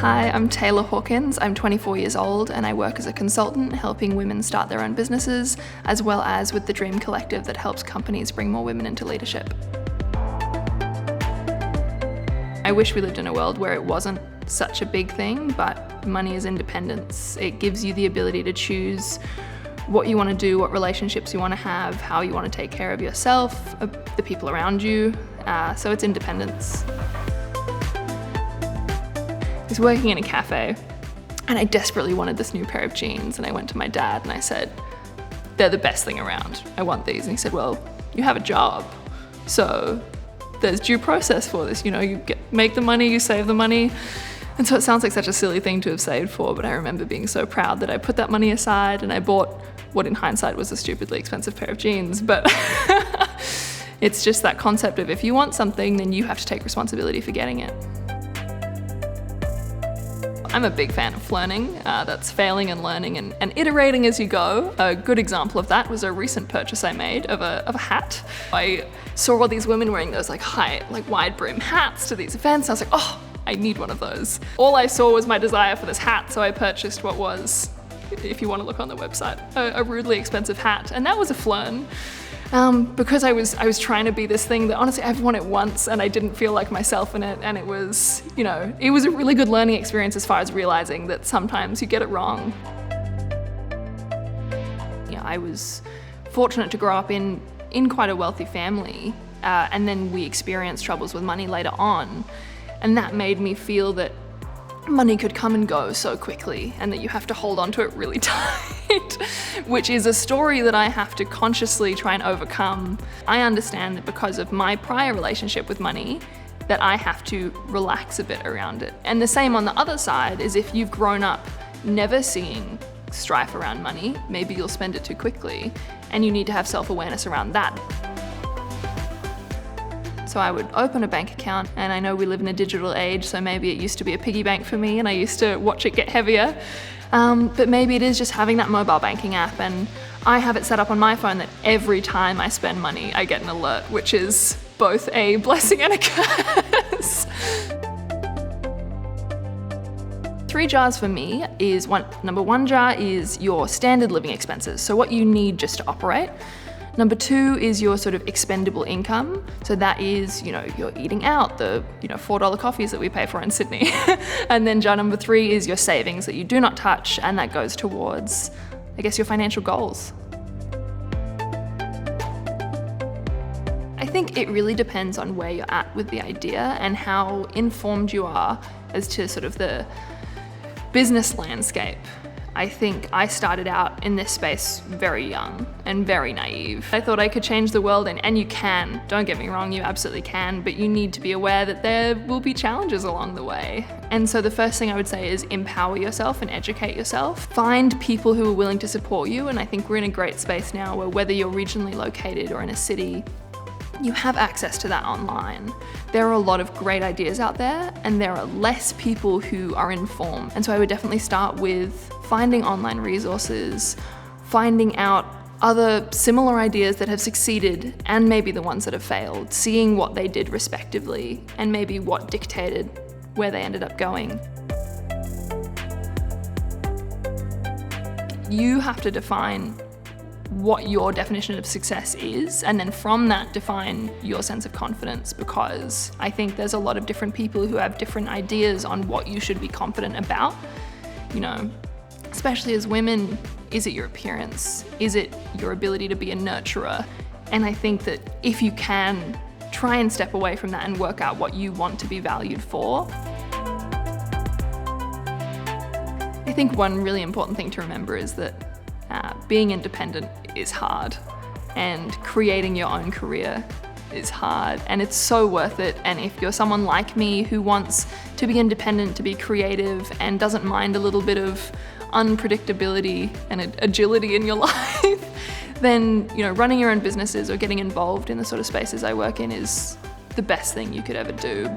Hi, I'm Taylor Hawkins. I'm 24 years old and I work as a consultant helping women start their own businesses, as well as with the Dream Collective that helps companies bring more women into leadership. I wish we lived in a world where it wasn't such a big thing, but money is independence. It gives you the ability to choose what you want to do, what relationships you want to have, how you want to take care of yourself, the people around you. So it's independence. I was working in a cafe and I desperately wanted this new pair of jeans, and I went to my dad and I said, they're the best thing around, I want these. And he said, well, you have a job, so there's due process for this, you make the money, you save the money. And so it sounds like such a silly thing to have saved for, but I remember being so proud that I put that money aside and I bought what in hindsight was a stupidly expensive pair of jeans. But it's just that concept of if you want something, then you have to take responsibility for getting it. I'm a big fan of flearning, that's failing and learning and iterating as you go. A good example of that was a recent purchase I made of a hat. I saw all these women wearing those wide brim hats to these events. I was like, oh, I need one of those. All I saw was my desire for this hat, so I purchased what was, if you want to look on the website, a rudely expensive hat, and that was a flern. Because I was trying to be this thing that honestly I've worn it once and I didn't feel like myself in it, and it was a really good learning experience as far as realizing that sometimes you get it wrong. I was fortunate to grow up in quite a wealthy family, and then we experienced troubles with money later on, and that made me feel that money could come and go so quickly and that you have to hold on to it really tight, which is a story that I have to consciously try and overcome. I understand that because of my prior relationship with money, that I have to relax a bit around it. And the same on the other side is if you've grown up never seeing strife around money, maybe you'll spend it too quickly, and you need to have self-awareness around that. So I would open a bank account, and I know we live in a digital age, so maybe it used to be a piggy bank for me and I used to watch it get heavier. But maybe it is just having that mobile banking app, and I have it set up on my phone that every time I spend money, I get an alert, which is both a blessing and a curse. 3 jars for me is number 1 jar is your standard living expenses, so what you need just to operate. Number 2 is your sort of expendable income. So that is, you're eating out, the $4 coffees that we pay for in Sydney. And then jar number 3 is your savings that you do not touch, and that goes towards, I guess, your financial goals. I think it really depends on where you're at with the idea and how informed you are as to sort of the business landscape. I think I started out in this space very young and very naive. I thought I could change the world, and you can, don't get me wrong, you absolutely can, but you need to be aware that there will be challenges along the way. And so the first thing I would say is empower yourself and educate yourself. Find people who are willing to support you, and I think we're in a great space now where whether you're regionally located or in a city, you have access to that online. There are a lot of great ideas out there, and there are less people who are informed. And so I would definitely start with finding online resources, finding out other similar ideas that have succeeded and maybe the ones that have failed, seeing what they did respectively and maybe what dictated where they ended up going. You have to define what your definition of success is, and then from that define your sense of confidence, because I think there's a lot of different people who have different ideas on what you should be confident about. Especially as women, is it your appearance? Is it your ability to be a nurturer? And I think that if you can, try and step away from that and work out what you want to be valued for. I think one really important thing to remember is that being independent is hard, and creating your own career is hard, and it's so worth it. And if you're someone like me who wants to be independent, to be creative, and doesn't mind a little bit of unpredictability and agility in your life, then running your own businesses or getting involved in the sort of spaces I work in is the best thing you could ever do.